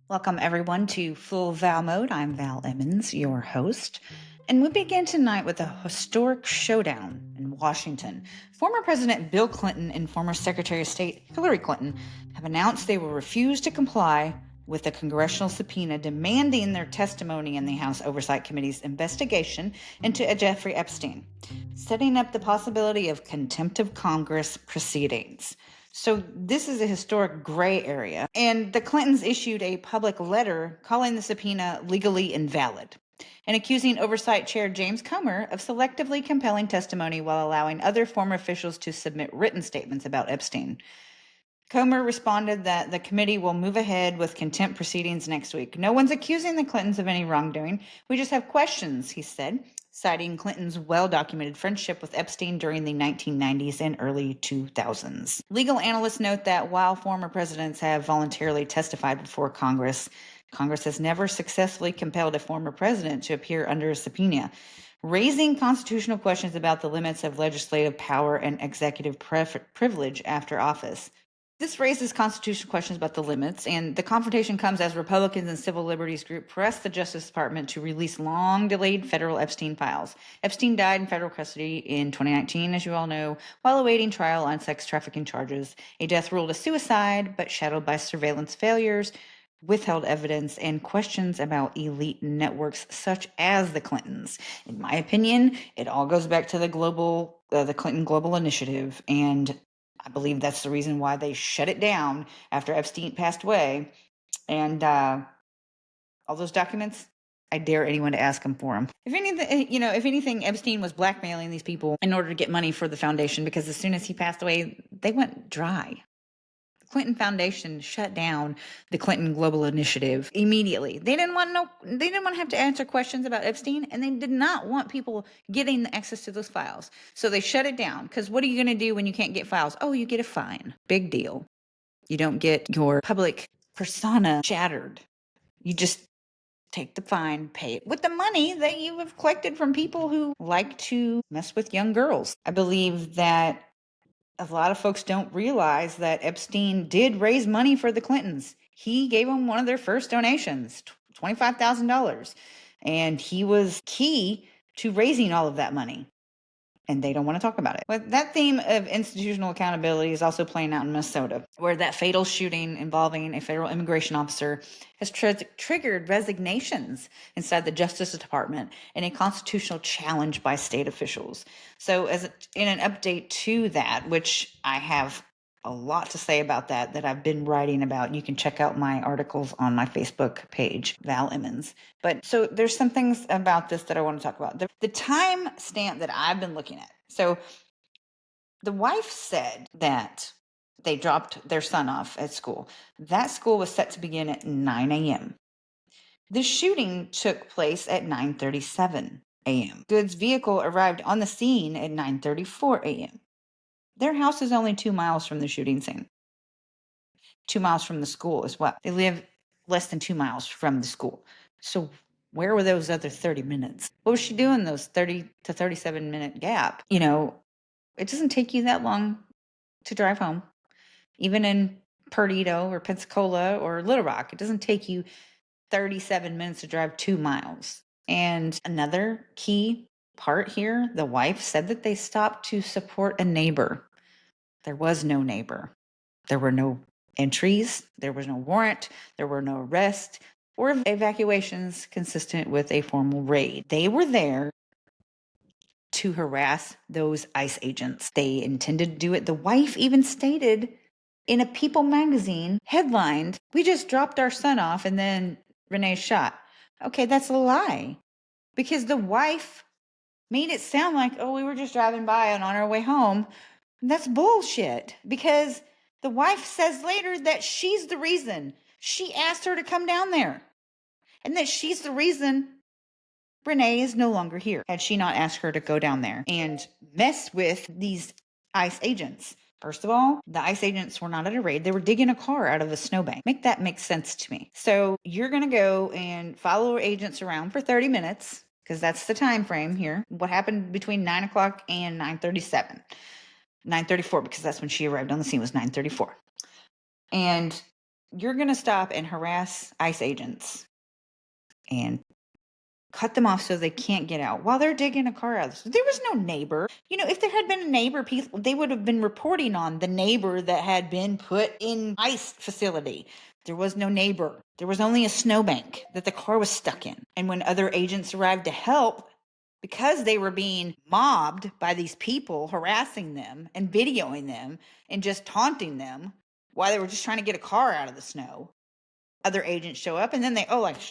Welcome, everyone, to Fulll Val Mode. I'm Val Emmons, your host. And we begin tonight with a historic showdown in Washington. Former President Bill Clinton and former Secretary of State Hillary Clinton have announced they will refuse to comply with a congressional subpoena demanding their testimony in the House Oversight Committee's investigation into Jeffrey Epstein, setting up the possibility of contempt of Congress proceedings. So this is a historic gray area, and the Clintons issued a public letter calling the subpoena legally invalid and accusing Oversight Chair James Comer of selectively compelling testimony while allowing other former officials to submit written statements about Epstein. Comer responded that the committee will move ahead with contempt proceedings next week. No one's accusing the Clintons of any wrongdoing. We just have questions, he said, citing Clinton's well-documented friendship with Epstein during the 1990s and early 2000s. Legal analysts note that while former presidents have voluntarily testified before Congress, Congress has never successfully compelled a former president to appear under a subpoena, raising constitutional questions about the limits of legislative power and executive privilege after office. This raises constitutional questions about the limits, and the confrontation comes as Republicans and civil liberties group press the Justice Department to release long-delayed federal Epstein files. Epstein died in federal custody in 2019, as you all know, while awaiting trial on sex trafficking charges, a death ruled a suicide, but shadowed by surveillance failures, withheld evidence, and questions about elite networks such as the Clintons. In my opinion, it all goes back to the Clinton Global Initiative, and I believe that's the reason why they shut it down after Epstein passed away. And all those documents, I dare anyone to ask them for them. If anything, Epstein was blackmailing these people in order to get money for the foundation, because as soon as he passed away, they went dry. The Clinton Foundation shut down the Clinton Global Initiative immediately. They didn't want to have to answer questions about Epstein, and they did not want people getting the access to those files. So they shut it down, because what are you going to do when you can't get files? Oh, you get a fine. Big deal. You don't get your public persona shattered. You just take the fine, pay it with the money that you have collected from people who like to mess with young girls. I believe that a lot of folks don't realize that Epstein did raise money for the Clintons. He gave them one of their first donations, $25,000. And he was key to raising all of that money. And they don't want to talk about it. But that theme of institutional accountability is also playing out in Minnesota, where that fatal shooting involving a federal immigration officer has triggered resignations inside the Justice Department and a constitutional challenge by state officials. So in an update to that, which I have a lot to say about that I've been writing about. You can check out my articles on my Facebook page, Val Emmons. But so there's some things about this that I want to talk about. The time stamp that I've been looking at. So the wife said that they dropped their son off at school. That school was set to begin at 9 a.m. The shooting took place at 9:37 a.m. Good's vehicle arrived on the scene at 9:34 a.m. Their house is only 2 miles from the shooting scene, 2 miles from the school as well. They live less than 2 miles from the school. So where were those other 30 minutes? What was she doing those 30 to 37 minute gap? It doesn't take you that long to drive home. Even in Perdido or Pensacola or Little Rock, it doesn't take you 37 minutes to drive 2 miles. And another key part here, the wife said that they stopped to support a neighbor. There was no neighbor. There were no entries. There was no warrant. There were no arrests or evacuations consistent with a formal raid. They were there to harass those ICE agents. They intended to do it. The wife even stated in a People magazine headlined, "We just dropped our son off and then Renee's shot." Okay, that's a lie. Because the wife made it sound like, oh, we were just driving by and on our way home. That's bullshit. Because the wife says later that she's the reason. She asked her to come down there. And that she's the reason Renee is no longer here. Had she not asked her to go down there and mess with these ICE agents. First of all, the ICE agents were not at a raid. They were digging a car out of a snowbank. Make that make sense to me. So you're going to go and follow agents around for 30 minutes, because that's the time frame here. What happened between 9 o'clock and 9:37? 9:34, because that's when she arrived on the scene, was 9:34. And you're going to stop and harass ICE agents and cut them off so they can't get out while they're digging a car out. There was no neighbor. If there had been a neighbor, people, they would have been reporting on the neighbor that had been put in ICE facility. There was no neighbor. There was only a snowbank that the car was stuck in. And when other agents arrived to help, because they were being mobbed by these people harassing them and videoing them and just taunting them while they were just trying to get a car out of the snow, other agents show up and then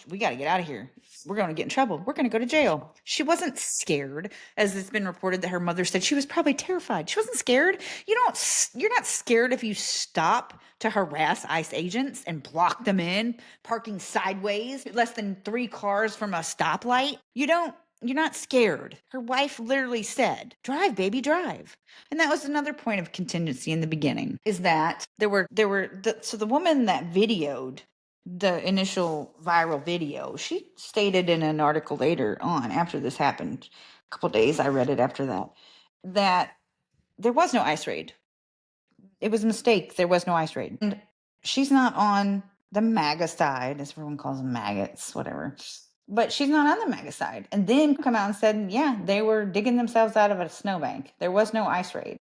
we got to get out of here. We're going to get in trouble. We're going to go to jail. She wasn't scared, as it's been reported that her mother said she was probably terrified. She wasn't scared. You're not scared if you stop to harass ICE agents and block them in, parking sideways, less than 3 cars from a stoplight. You're not scared. Her wife literally said, "Drive, baby, drive." And that was another point of contingency in the beginning, is that so the woman that videoed the initial viral video, she stated in an article later on, after this happened, a couple days, I read it after that there was no ICE raid. It was a mistake. There was no ICE raid. And she's not on the MAGA side, as everyone calls them, maggots, whatever. But she's not on the MAGA side. And then come out and said, yeah, they were digging themselves out of a snowbank. There was no ICE raid.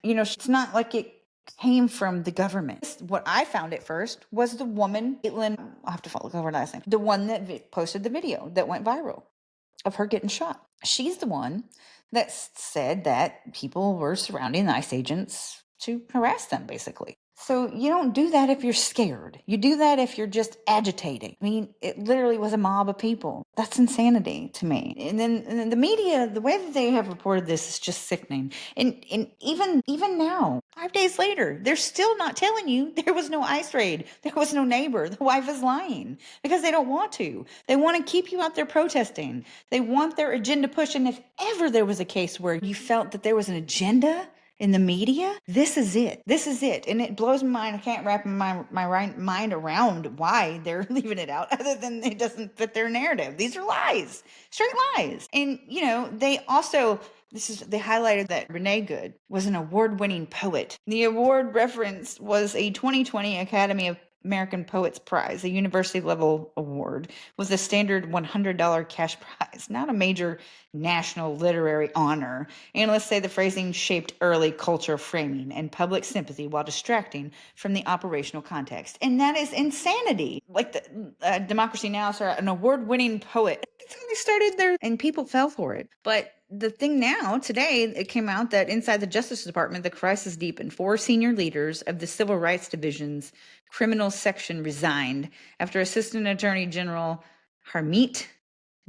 It's not like it came from the government. What I found at first was the woman, Caitlin, I'll have to follow her last name, the one that posted the video that went viral of her getting shot. She's the one that said that people were surrounding the ICE agents to harass them, basically. So you don't do that if you're scared. You do that if you're just agitating. I mean, it literally was a mob of people. That's insanity to me. And then the media, the way that they have reported this is just sickening. And even now, 5 days later, they're still not telling you there was no ICE raid. There was no neighbor. The wife is lying because they don't want to. They want to keep you out there protesting. They want their agenda pushed. And if ever there was a case where you felt that there was an agenda in the media, this is it. This is it. And it blows my mind. I can't wrap my mind around why they're leaving it out, other than it doesn't fit their narrative. These are lies, straight lies. And, they also, they highlighted that Renee Good was an award-winning poet. The award reference was a 2020 Academy of American Poets Prize, a university-level award, with a standard $100 cash prize, not a major national literary honor. Analysts say the phrasing shaped early culture framing and public sympathy while distracting from the operational context. And that is insanity. Like the Democracy Now! Sorry, an award-winning poet. That's how they started there, and people fell for it. But the thing now, today, it came out that inside the Justice Department, the crisis deepened. 4 senior leaders of the Civil Rights Division's criminal section resigned after Assistant Attorney General Harmeet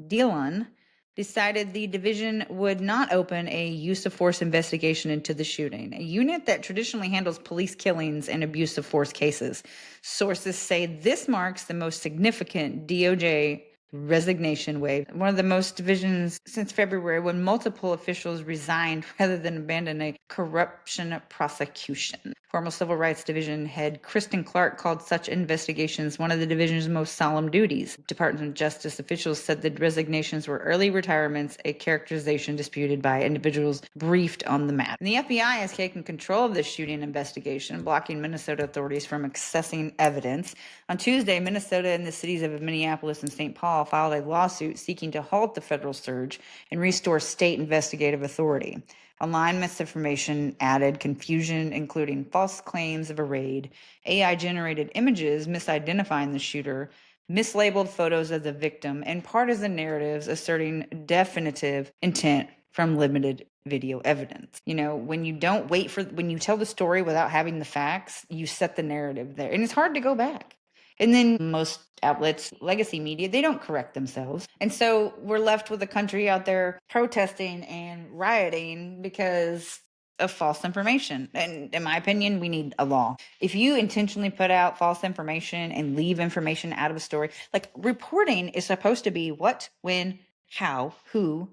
Dillon decided the division would not open a use of force investigation into the shooting, a unit that traditionally handles police killings and abuse of force cases. Sources say this marks the most significant DOJ resignation wave, one of the most divisions since February, when multiple officials resigned rather than abandon a corruption prosecution. Former Civil Rights Division head Kristen Clark called such investigations one of the division's most solemn duties. Department of Justice officials said the resignations were early retirements, a characterization disputed by individuals briefed on the matter. And the FBI has taken control of the shooting investigation, blocking Minnesota authorities from accessing evidence. On Tuesday, Minnesota and the cities of Minneapolis and St. Paul filed a lawsuit seeking to halt the federal surge and restore state investigative authority. Online misinformation added confusion, including false claims of a raid, AI-generated images misidentifying the shooter, mislabeled photos of the victim, and partisan narratives asserting definitive intent from limited video evidence. When you tell the story without having the facts, you set the narrative there. And it's hard to go back. And then most outlets, legacy media, they don't correct themselves. And so we're left with a country out there protesting and rioting because of false information. And in my opinion, we need a law. If you intentionally put out false information and leave information out of a story, like, reporting is supposed to be what, when, how, who,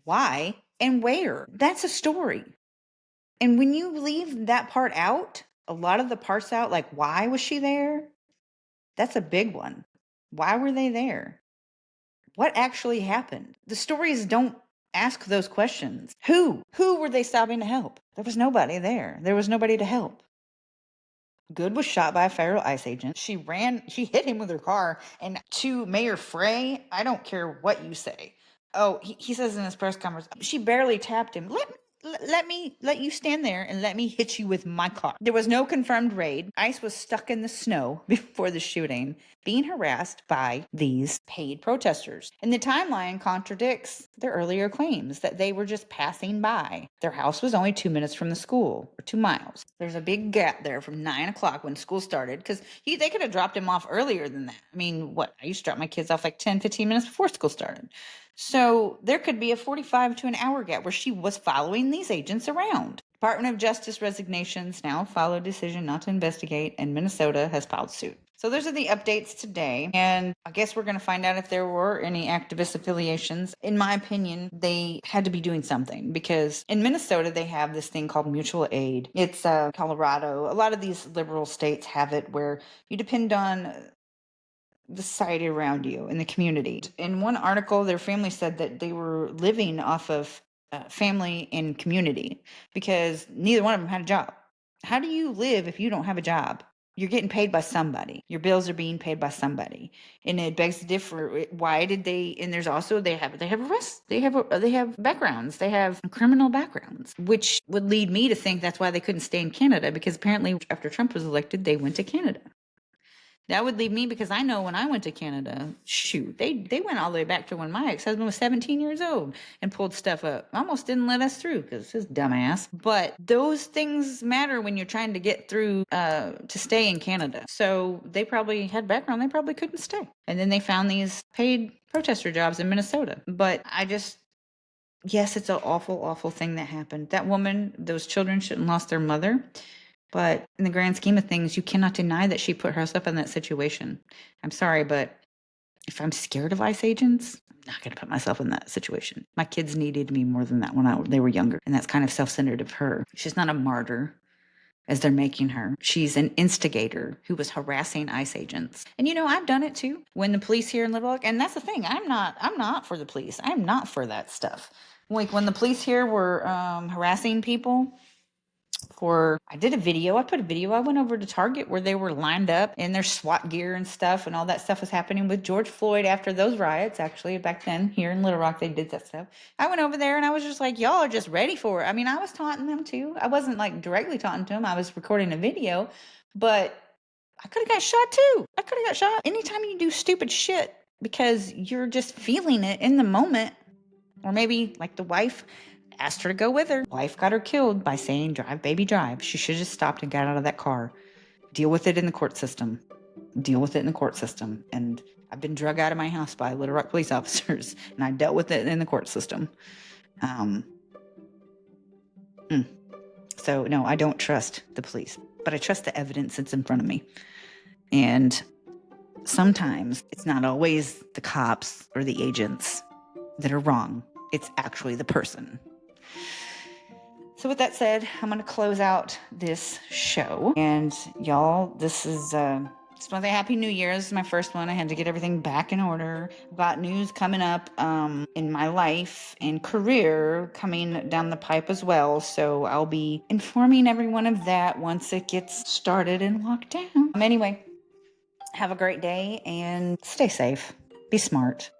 why, and where. That's a story. And when you leave that part out, a lot of the parts out, like, why was she there? That's a big one. Why were they there? What actually happened? The stories don't ask those questions. Who? Who were they stopping to help? There was nobody there. There was nobody to help. Good was shot by a federal ICE agent. She hit him with her car. And to Mayor Frey, I don't care what you say. Oh, he says in his press conference, she barely tapped him. Let you stand there and let me hit you with my car. There was no confirmed raid. ICE was stuck in the snow before the shooting, being harassed by these paid protesters. And the timeline contradicts their earlier claims that they were just passing by. Their house was only 2 minutes from the school, or 2 miles. There's a big gap there from 9 o'clock when school started, because they could have dropped him off earlier than that. I mean, I used to drop my kids off like 10, 15 minutes before school started. So there could be a 45 to an hour gap where she was following these agents around. Department of Justice resignations now follow decision not to investigate, and Minnesota has filed suit. So those are the updates today. And I guess we're going to find out if there were any activist affiliations. In my opinion, they had to be doing something, because in Minnesota, they have this thing called mutual aid. It's Colorado. A lot of these liberal states have it where you depend on the society around you in the community. In one article, their family said that they were living off of family and community because neither one of them had a job. How do you live if you don't have a job? You're getting paid by somebody. Your bills are being paid by somebody, and it begs to differ. Why did they? And there's also they have arrests. They have backgrounds. They have criminal backgrounds, which would lead me to think that's why they couldn't stay in Canada, because apparently after Trump was elected, they went to Canada. That would leave me, because I know when I went to Canada, shoot, they went all the way back to when my ex-husband was 17 years old and pulled stuff up. Almost didn't let us through because his dumbass. But those things matter when you're trying to get through to stay in Canada. So they probably had background. They probably couldn't stay. And then they found these paid protester jobs in Minnesota. But yes, it's an awful, awful thing that happened. That woman, those children shouldn't have lost their mother. But in the grand scheme of things, you cannot deny that she put herself in that situation. I'm sorry, but if I'm scared of ICE agents, I'm not going to put myself in that situation. My kids needed me more than that when they were younger. And that's kind of self-centered of her. She's not a martyr, as they're making her. She's an instigator who was harassing ICE agents. And I've done it too. When the police here in Little Rock, and that's the thing, I'm not for the police. I'm not for that stuff. Like when the police here were harassing people, I did a video. I put a video. I went over to Target where they were lined up in their SWAT gear and stuff, and all that stuff was happening with George Floyd after those riots. Actually, back then here in Little Rock, they did that stuff. I went over there and I was just like, y'all are just ready for it. I mean, I was taunting them too. I wasn't like directly taunting them. I was recording a video, but I could have got shot too. I could have got shot. Anytime you do stupid shit because you're just feeling it in the moment, or maybe like the wife asked her to go with her. Wife got her killed by saying, drive, baby, drive. She should have just stopped and got out of that car. Deal with it in the court system. Deal with it in the court system. And I've been drug out of my house by Little Rock police officers, and I dealt with it in the court system. So, no, I don't trust the police, but I trust the evidence that's in front of me. And sometimes it's not always the cops or the agents that are wrong. It's actually the person. So with that said, I'm going to close out this show. And y'all, this is just want to say Happy New Year. This is my first one. I had to get everything back in order. I've got news coming up in my life and career coming down the pipe as well. So I'll be informing everyone of that once it gets started and locked down. Anyway, have a great day and stay safe. Be smart.